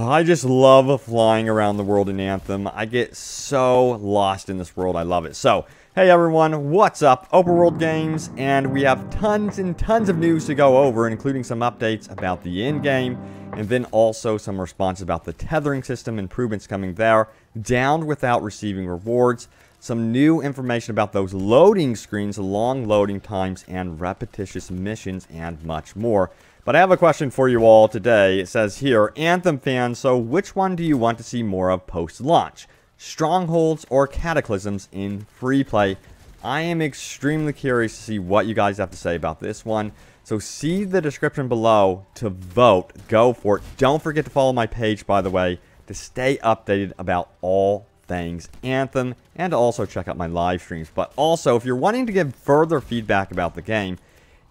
I just love flying around the world in Anthem. I get so lost in this world. I love it. So, hey everyone, what's up? Open World Games, and we have tons and tons of news to go over, including some updates about the in-game, and then also some response about the tethering system, improvements coming there, downed without receiving rewards, some new information about those loading screens, long loading times, and repetitious missions, and much more. But I have a question for you all today. It says here, Anthem fans, so which one do you want to see more of post-launch? Strongholds or Cataclysms in free play? I am extremely curious to see what you guys have to say about this one. So see the description below to vote. Go for it. Don't forget to follow my page, by the way, to stay updated about all things Anthem, and to also check out my live streams. But also, if you're wanting to give further feedback about the game,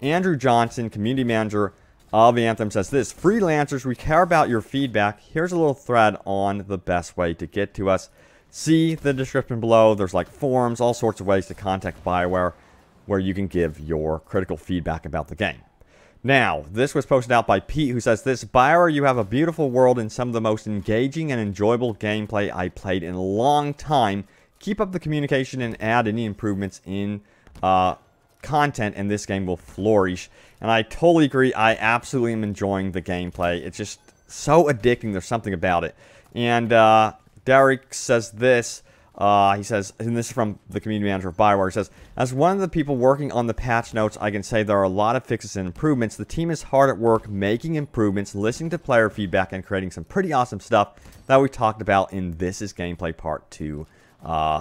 Andrew Johnson, community manager of Anthem, says this: freelancers, we care about your feedback. Here's a little thread on the best way to get to us. See the description below. There's like forums, all sorts of ways to contact Bioware where you can give your critical feedback about the game. Now, this was posted out by Pete, who says this: Bioware, you have a beautiful world and some of the most engaging and enjoyable gameplay I played in a long time. Keep up the communication and add any improvements in content, and this game will flourish. And I totally agree. I absolutely am enjoying the gameplay. It's just so addicting. There's something about it. And Derek says this. He says, and this is from the community manager of Bioware, he says, as one of the people working on the patch notes, I can say there are a lot of fixes and improvements. The team is hard at work making improvements, listening to player feedback, and creating some pretty awesome stuff that we talked about in This Is Gameplay Part 2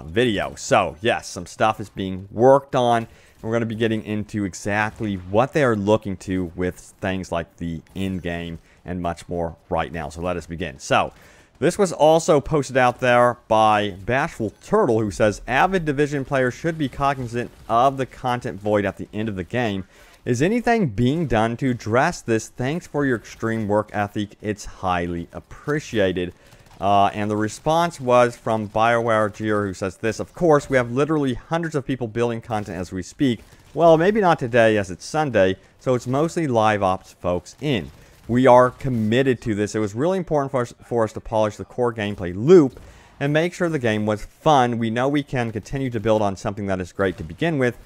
video. So, yes, some stuff is being worked on. We're going to be getting into exactly what they are looking to with things like the in-game and much more right now. So let us begin. So, this was also posted out there by Bashful Turtle, who says, avid Division players should be cognizant of the content void at the end of the game. Is anything being done to address this? Thanks for your extreme work ethic. It's highly appreciated. And the response was from Bioware Gear, who says this: of course, we have literally hundreds of people building content as we speak. Well, maybe not today as it's Sunday, so it's mostly live ops folks in. We are committed to this. It was really important for us to polish the core gameplay loop and make sure the game was fun. We know we can continue to build on something that is great to begin with.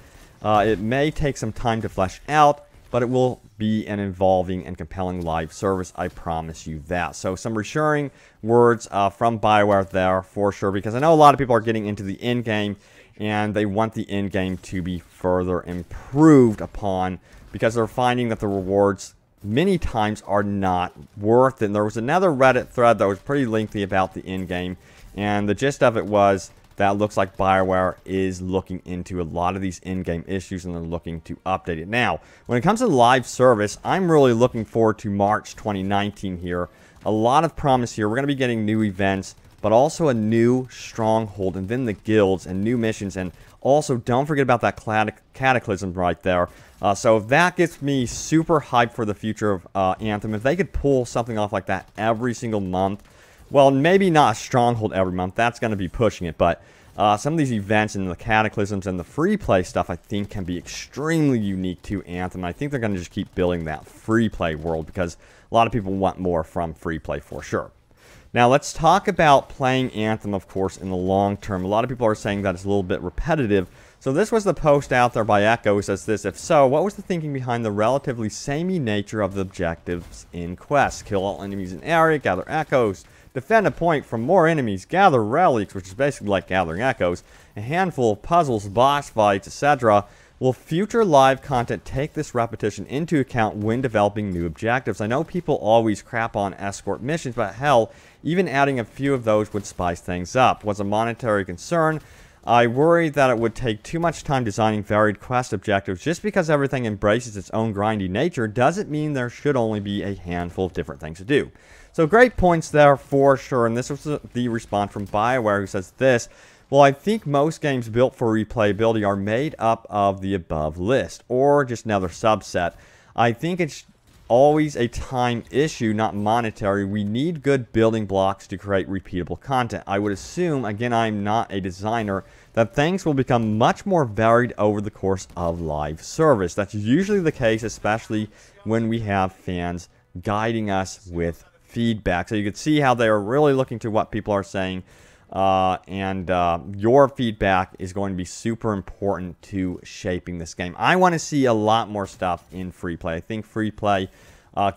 It may take some time to flesh out, but it will be an evolving and compelling live service. I promise you that. So some reassuring words from Bioware there for sure, because I know a lot of people are getting into the in-game and they want the in-game to be further improved upon because they're finding that the rewards many times are not worth it. And there was another Reddit thread that was pretty lengthy about the in-game, and the gist of it was that looks like Bioware is looking into a lot of these in-game issues and they're looking to update it. Now, when it comes to live service, I'm really looking forward to March 2019 here. A lot of promise here. We're going to be getting new events, but also a new Stronghold, and then the guilds and new missions. And also, don't forget about that Cataclysm right there. So that gets me super hyped for the future of Anthem. If they could pull something off like that every single month, well, maybe not a Stronghold every month. That's going to be pushing it. But some of these events and the Cataclysms and the free play stuff, I think, can be extremely unique to Anthem. I think they're going to just keep building that free play world because a lot of people want more from free play for sure. Now, let's talk about playing Anthem, of course, in the long term. A lot of people are saying that it's a little bit repetitive. So this was the post out there by Echo, who says this: if so, what was the thinking behind the relatively samey nature of the objectives in quests? Kill all enemies in area, gather echoes, defend a point from more enemies, gather relics, which is basically like gathering echoes, a handful of puzzles, boss fights, etc. Will future live content take this repetition into account when developing new objectives? I know people always crap on escort missions, but hell, even adding a few of those would spice things up. Was a monetary concern. I worry that it would take too much time designing varied quest objectives. Just because everything embraces its own grindy nature doesn't mean there should only be a handful of different things to do. So great points there for sure, and this was the response from Bioware, who says this: well, I think most games built for replayability are made up of the above list, or just another subset. I think it's always a time issue, not monetary. We need good building blocks to create repeatable content. I would assume, again, I'm not a designer, that things will become much more varied over the course of live service. That's usually the case, especially when we have fans guiding us with feedback. So you can see how they are really looking to what people are saying. Your feedback is going to be super important to shaping this game. I want to see a lot more stuff in free play. I think free play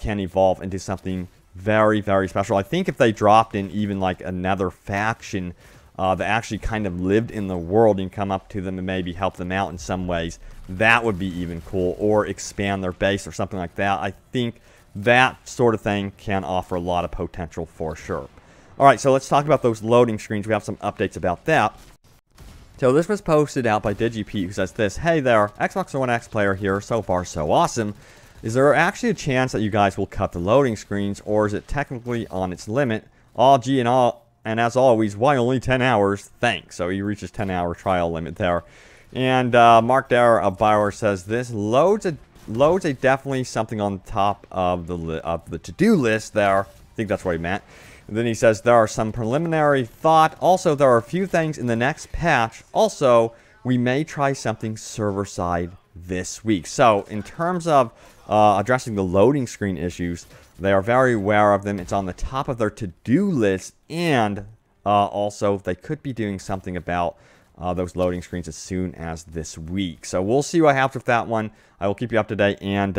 can evolve into something very, very special. I think if they dropped in even like another faction that actually kind of lived in the world and come up to them and maybe help them out in some ways, that would be even cool. Or expand their base or something like that. I think that sort of thing can offer a lot of potential for sure. Alright, so let's talk about those loading screens. We have some updates about that. So this was posted out by DigiPete, who says this: hey there, Xbox One X player here, so far so awesome. Is there actually a chance that you guys will cut the loading screens, or is it technically on its limit? Gee, and as always, why only 10 hours? Thanks. So he reaches 10-hour trial limit there. And Mark Dara of Bioware says this: loads a definitely something on top of the to-do list there. I think that's what he meant. And then he says there are some preliminary thought. Also, there are a few things in the next patch. Also, we may try something server-side this week. So in terms of addressing the loading screen issues, they are very aware of them. It's on the top of their to-do list, and also they could be doing something about those loading screens as soon as this week. So we'll see what happens with that one. I will keep you up to date, and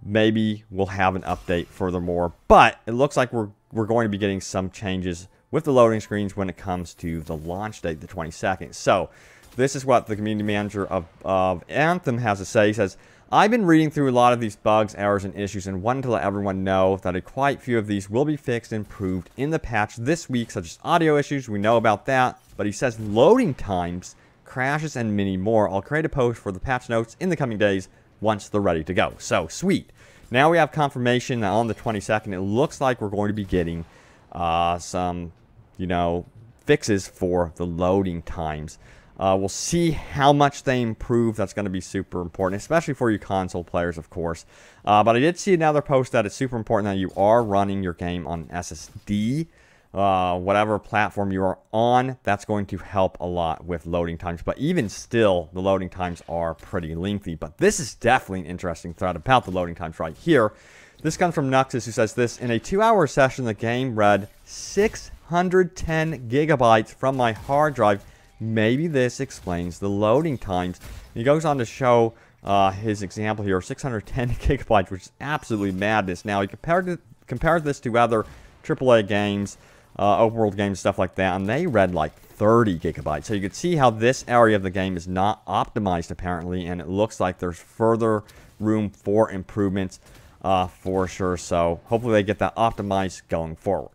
maybe we'll have an update furthermore. But it looks like we're going to be getting some changes with the loading screens when it comes to the launch date, the 22nd. So this is what the community manager of Anthem has to say. He says, I've been reading through a lot of these bugs, errors, and issues, and wanted to let everyone know that quite a few of these will be fixed and improved in the patch this week, such as audio issues. We know about that. But he says loading times, crashes, and many more. I'll create a post for the patch notes in the coming days once they're ready to go. So, sweet. Now we have confirmation that on the 22nd, it looks like we're going to be getting some, fixes for the loading times. We'll see how much they improve. That's going to be super important, especially for you console players, of course. But I did see another post that it's super important that you are running your game on SSD. Whatever platform you are on, that's going to help a lot with loading times. But even still, the loading times are pretty lengthy. But this is definitely an interesting thread about the loading times right here. This comes from Nuxus, who says this: in a 2-hour session, the game read 610 gigabytes from my hard drive. Maybe this explains the loading times. He goes on to show his example here, 610 gigabytes, which is absolutely madness. Now, he compared this to other AAA games, open world games, stuff like that, and they read like 30 gigabytes. So you can see how this area of the game is not optimized apparently, and it looks like there's further room for improvements for sure. So hopefully they get that optimized going forward.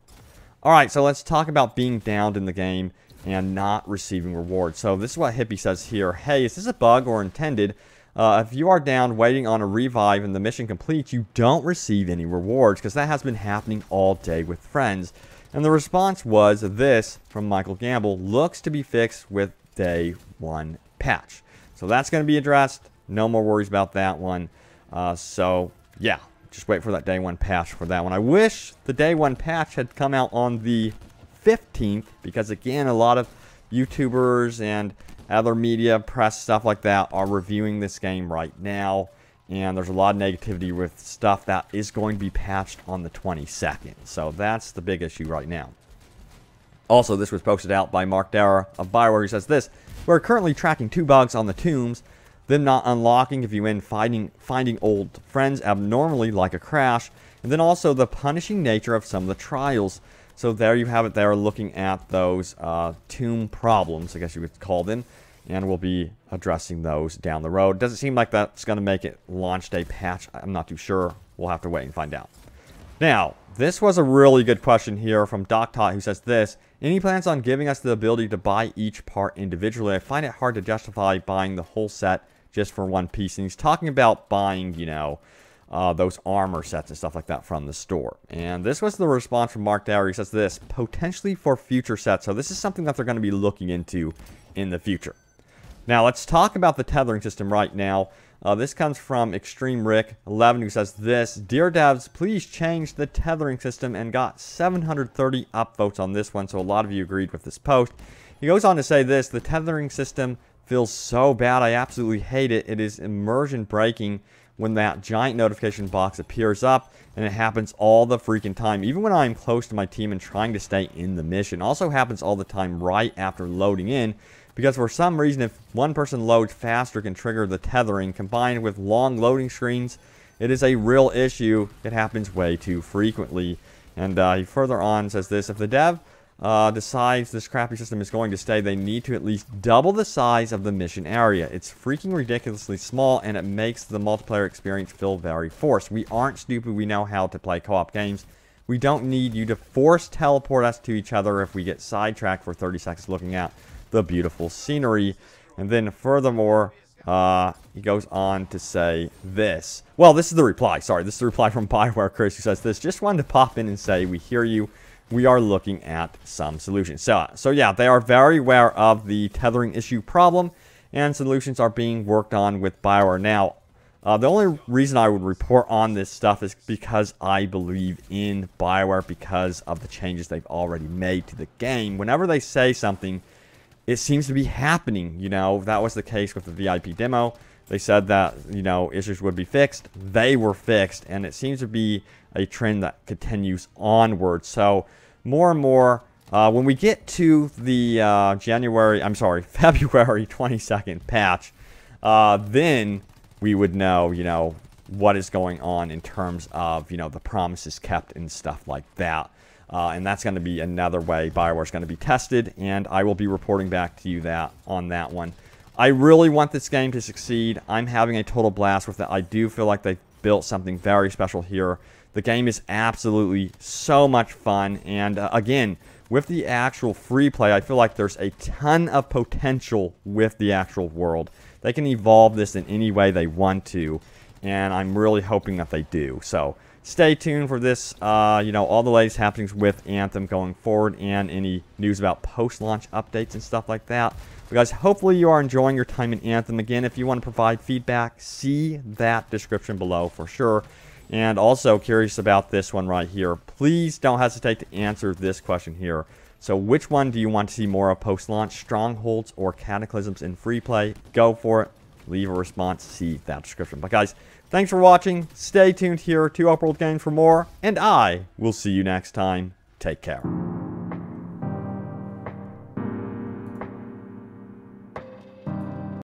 Alright, so let's talk about being downed in the game and not receiving rewards. So this is what Hippie says here. Hey, is this a bug or intended? If you are down waiting on a revive and the mission completes, you don't receive any rewards, because that has been happening all day with friends. And the response was this from Michael Gamble: looks to be fixed with day 1 patch. So that's going to be addressed. No more worries about that one. So yeah, just wait for that day 1 patch for that one. I wish the day 1 patch had come out on the 15th, because again, a lot of YouTubers and other media, press, stuff like that are reviewing this game right now, and there's a lot of negativity with stuff that is going to be patched on the 22nd. So that's the big issue right now. Also, this was posted out by Mark Dara of Bioware, who says this: we're currently tracking 2 bugs on the tombs, them not unlocking if you end finding old friends abnormally, like a crash, and then also the punishing nature of some of the trials. So there you have it there, looking at those tomb problems, I guess you would call them, and we'll be addressing those down the road. Doesn't seem like that's going to make it launch day patch. I'm not too sure. We'll have to wait and find out. Now, this was a really good question here from DocTot, who says this: any plans on giving us the ability to buy each part individually? I find it hard to justify buying the whole set just for one piece. And he's talking about buying, those armor sets and stuff like that from the store. And this was the response from Mark Dower. He says this: potentially for future sets. So this is something that they're going to be looking into in the future. Now let's talk about the tethering system right now. This comes from Extreme Rick 11, who says this: dear devs, please change the tethering system, and got 730 upvotes on this one. So a lot of you agreed with this post. He goes on to say this: the tethering system feels so bad. I absolutely hate it. It is immersion breaking when that giant notification box appears up, and it happens all the freaking time. Even when I'm close to my team and trying to stay in the mission. Also happens all the time right after loading in, because for some reason, if one person loads faster, can trigger the tethering. Combined with long loading screens, it is a real issue. It happens way too frequently. And he further on says this: if the dev decides this crappy system is going to stay, they need to at least double the size of the mission area. It's freaking ridiculously small, and it makes the multiplayer experience feel very forced. We aren't stupid. We know how to play co-op games. We don't need you to force teleport us to each other if we get sidetracked for 30 seconds looking at the beautiful scenery. And then furthermore, he goes on to say this. Well, this is the reply. Sorry, this is the reply from Bioware Chris, who says this: just wanted to pop in and say we hear you. We are looking at some solutions. So yeah, they are very aware of the tethering issue problem, and solutions are being worked on with Bioware. Now, the only reason I would report on this stuff is because I believe in Bioware, because of the changes they've already made to the game. Whenever they say something, it seems to be happening. You know, that was the case with the VIP demo. They said that, you know, issues would be fixed. They were fixed, and it seems to be a trend that continues onward. So more and more, when we get to the February 22nd patch, then we would know, you know, what is going on in terms of, you know, the promises kept and stuff like that. And that's going to be another way Bioware is going to be tested, and I will be reporting back to you on that one. I really want this game to succeed. I'm having a total blast with it. I do feel like they've built something very special here. The game is absolutely so much fun, and again, with the actual free play, I feel like there's a ton of potential with the actual world. They can evolve this in any way they want to, and I'm really hoping that they do. So stay tuned for this, you know, all the latest happenings with Anthem going forward, and any news about post-launch updates and stuff like that. But guys, hopefully you are enjoying your time in Anthem. Again, if you want to provide feedback, see that description below for sure. And also curious about this one right here. Please don't hesitate to answer this question here. So which one do you want to see more of post-launch, Strongholds or Cataclysms in free play? Go for it. Leave a response. See that description. But guys, thanks for watching. Stay tuned here to Open World Games for more, and I will see you next time. Take care.